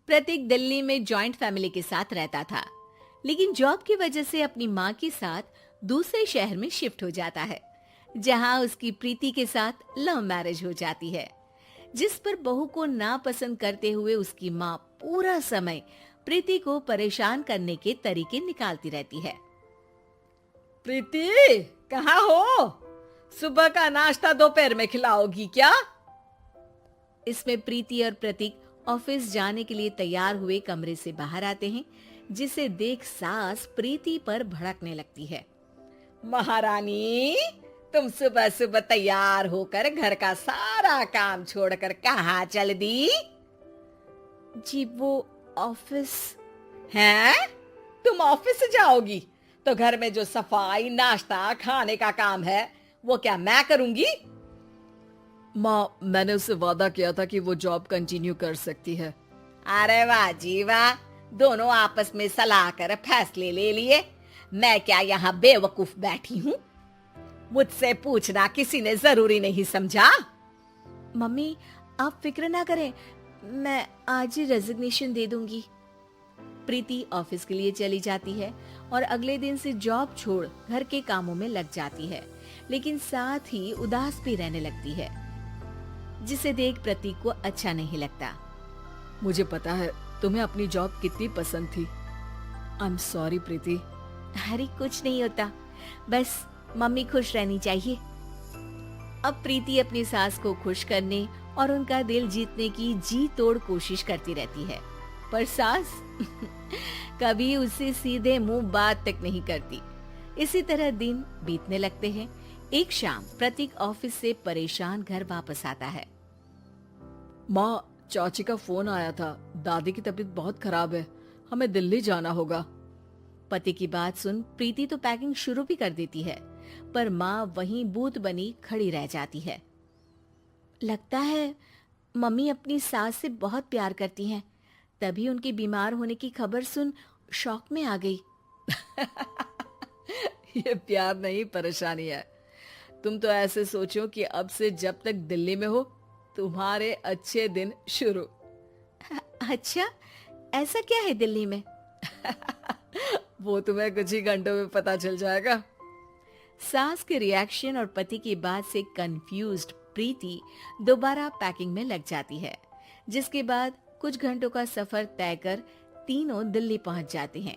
प्रतीक दिल्ली में joint family के साथ रहता था, लेकिन जॉब की वजह से अपनी माँ के साथ दूसरे शहर में शिफ्ट हो जाता है, जहाँ उसकी प्रीति के साथ लव मैरिज हो जाती है, जिस पर बहू को नापसंद करते हुए उसकी माँ पूरा समय प्रीति को परेशान करने के तरीके निकालती रहती है। प्रीति, कहाँ हो? सुबह का नाश्ता दोपहर में खिलाओगी क्या? इसमें प्रीति और प्रतीक ऑफिस जाने के लिए तैयार हुए कमरे से बाहर आते हैं, जिसे देख सास प्रीति पर भड़कने लगती है। महारानी, तुम सुबह सुबह तैयार होकर घर का सारा काम छोड़कर कहाँ चल दी? जी वो ऑफिस। हैं? तुम ऑफिस जाओगी तो घर में जो सफाई, नाश्ता, खाने का काम है वो क्या मैं करूंगी? माँ, मैंने उससे वादा किया था कि वो जॉब कंटिन्यू कर सकती है। अरे वाह जी वाह, दोनों आपस में सलाह कर फैसले ले लिए। मैं क्या यहाँ बेवकूफ बैठी हूँ? मुझसे पूछना किसी ने जरूरी नहीं समझा? मम्मी, आप फिक्र ना करें, मैं आज ही रेजिग्नेशन दे दूंगी। प्रीति ऑफिस के लिए चली जाती है और अगले दिन से जॉब छोड़ घर के कामों में लग जाती है, लेकिन साथ ही उदास भी रहने लगती है, जिसे देख प्रतीक को अच्छा नहीं लगता। मुझे पता है तुम्हें अपनी जॉब कितनी पसंद थी। आई एम सॉरी प्रीति। अरे कुछ नहीं होता, बस मम्मी खुश रहनी चाहिए। अब प्रीति अपनी सास को खुश करने और उनका दिल जीतने की जी तोड़ कोशिश करती रहती है, पर सास कभी उससे सीधे मुंह बात तक नहीं करती। इसी तरह दिन बीतने लगते हैं। एक शाम प्रतीक ऑफिस से परेशान घर वापस आता है। माँ, चाची का फोन आया था। दादी की तबीयत बहुत खराब है, हमें दिल्ली जाना होगा। पति की बात सुन प्रीति तो पैकिंग शुरू भी कर देती है, पर माँ वहीं बूत बनी खड़ी रह जाती है। लगता है मम्मी अपनी सास से बहुत प्यार करती हैं, तभी उनके बीमार होने की खबर सुन शॉक में आ गई। ये प्यार नहीं, परेशानी है। तुम तो ऐसे सोचो कि अब से जब तक दिल्ली में हो तुम्हारे अच्छे दिन शुरू। अच्छा, ऐसा क्या है दिल्ली में? वो तुम्हें कुछ ही घंटों में पता चल जाएगा। सास के रिएक्शन और पति की बात से कंफ्यूज्ड प्रीति दोबारा पैकिंग में लग जाती है, जिसके बाद कुछ घंटों का सफर तय कर तीनों दिल्ली पहुंच जाते हैं,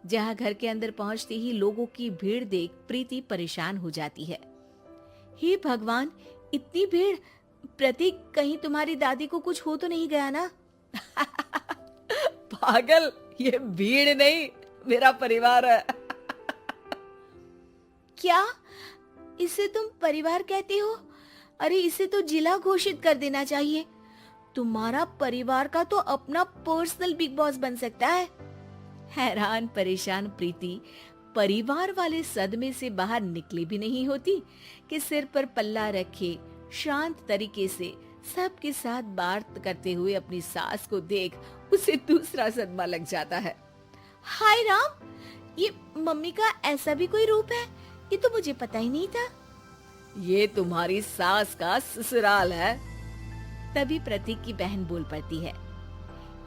जहां घर के अंदर पहुंचते ही लोगों की भीड़ देख प्रीति परेशान हो जाती है। हे भगवान, इतनी भीड़! प्रतीक, कहीं तुम्हारी दादी को कुछ हो तो नहीं गया ना? पागल, ये भीड़ नहीं, मेरा परिवार है। क्या? इसे तुम परिवार कहते हो? अरे इसे तो जिला घोषित कर देना चाहिए। तुम्हारा परिवार का तो अपना पर्सनल बिग बॉस बन सकता है। हैरान परेशान प्रीति परिवार वाले सदमे से बाहर निकली भी नहीं होती कि सिर पर पल्ला रखे शांत तरीके से सबके साथ बात करते हुए अपनी सास को देख उसे दूसरा सदमा लग जाता है। हाय राम, ये मम्मी का ऐसा भी कोई रूप है? ये तो मुझे पता ही नहीं था। ये तुम्हारी सास का ससुराल है। तभी प्रतीक की बहन बोल पड़ती है,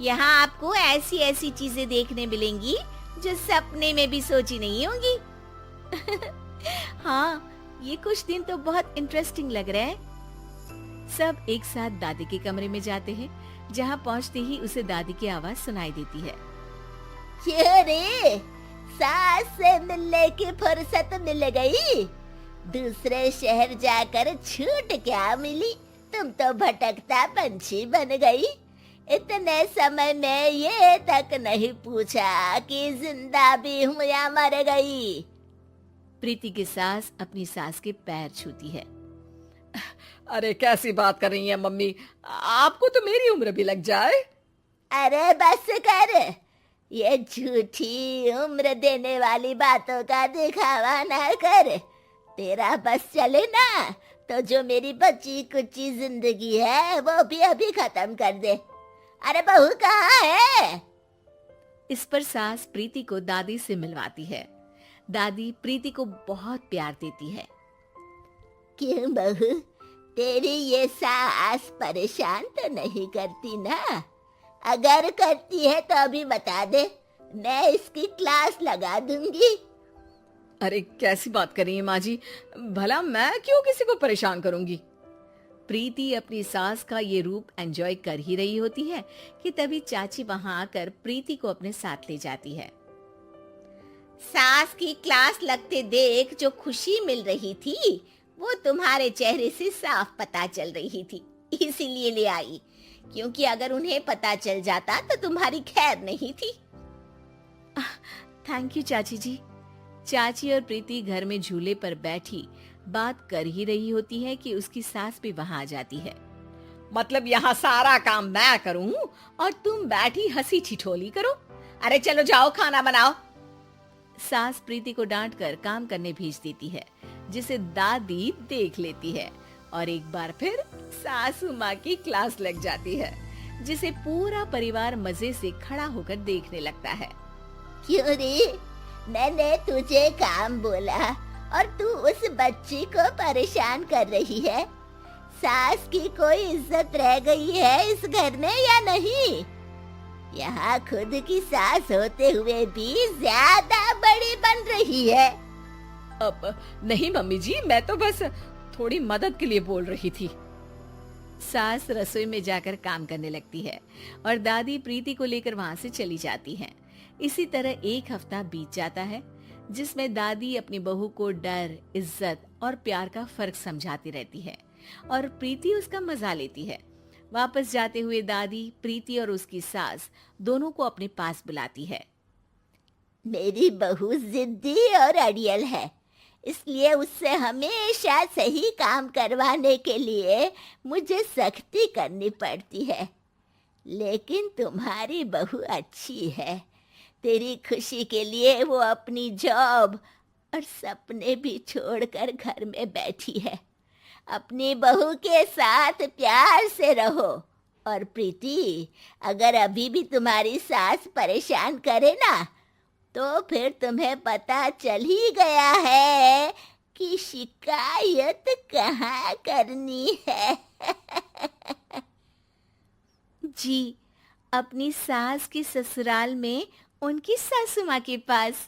यहाँ आपको ऐसी ऐसी चीजें देखने मिलेंगी जो सपने में भी सोची नहीं होंगी। हाँ, ये कुछ दिन तो बहुत इंटरेस्टिंग लग रहे हैं। सब एक साथ दादी के कमरे में जाते हैं, जहाँ पहुँचते ही उसे दादी की आवाज सुनाई देती है। ये रे, सास से मिलने की फुर्सत मिल गई। दूसरे शहर जाकर छूट क्या मिली, तुम तो भटकता पंछी बन गई। इतने समय में ये तक नहीं पूछा कि जिंदा भी हूँ या मर गई। प्रीति की सास अपनी सास के पैर छूती है। अरे कैसी बात कर रही है मम्मी, आपको तो मेरी उम्र भी लग जाए। अरे बस कर, ये झूठी उम्र देने वाली बातों का दिखावा ना कर। तेरा बस चले ना तो जो मेरी बची कुची जिंदगी है वो भी अभी खत्म कर दे। अरे बहू कहाँ है? इस पर सास प्रीति को दादी से मिलवाती है। दादी प्रीति को बहुत प्यार देती है। क्यों बहू, तेरी ये सास परेशान तो नहीं करती ना? अगर करती है तो अभी बता दे, मैं इसकी क्लास लगा दूंगी। अरे कैसी बात कर रही है माँ जी, भला मैं क्यों किसी को परेशान करूंगी। प्रीति अपनी सास का ये रूप एंजॉय कर ही रही होती है कि तभी चाची वहां आकर प्रीति को अपने साथ ले जाती है। सास की क्लास लगते देख जो खुशी मिल रही थी वो तुम्हारे चेहरे से साफ पता चल रही थी, इसीलिए ले आई, क्योंकि अगर उन्हें पता चल जाता तो तुम्हारी खैर नहीं थी। थैंक यू चाची जी। चाची और प्रीति घर में झूले पर बैठी बात कर ही रही होती है कि उसकी सास भी वहां आ जाती है। मतलब यहाँ सारा काम मैं करूं और तुम बैठी हंसी ठिठोली करो? अरे चलो जाओ खाना बनाओ। सास प्रीति को डांट कर काम करने भेज देती है, जिसे दादी देख लेती है और एक बार फिर सासू माँ की क्लास लग जाती है, जिसे पूरा परिवार मजे से खड़ा होकर देखने लगता है। क्यों रे, मैंने तुझे काम बोला और तू उस बच्ची को परेशान कर रही है। सास की कोई इज्जत रह गई है इस घर में या नहीं? यहाँ खुद की सास होते हुए भी ज्यादा बड़ी बन रही है। अब नहीं मम्मी जी, मैं तो बस थोड़ी मदद के लिए बोल रही थी। सास रसोई में जाकर काम करने लगती है और दादी प्रीति को लेकर वहां से चली जाती हैं। इसी तरह एक हफ्ता बीत जाता है, जिसमें दादी अपनी बहू को डर, इज्जत और प्यार का फर्क समझाती रहती है और प्रीति उसका मजा लेती है। वापस जाते हुए दादी प्रीति और उसकी सास दोनों को अपने पास बुलाती है। मेरी बहू जिद्दी और अड़ियल है, इसलिए उससे हमेशा सही काम करवाने के लिए मुझे सख्ती करनी पड़ती है। लेकिन तुम्हारी बहू अच्छी है, तेरी खुशी के लिए वो अपनी जॉब और सपने भी छोड़कर घर में बैठी है। अपनी बहू के साथ प्यार से रहो। और प्रीति, अगर अभी भी तुम्हारी सास परेशान करे ना, तो फिर तुम्हें पता चल ही गया है कि शिकायत कहाँ करनी है। जी, अपनी सास की ससुराल में उनकी सासू माँ के पास।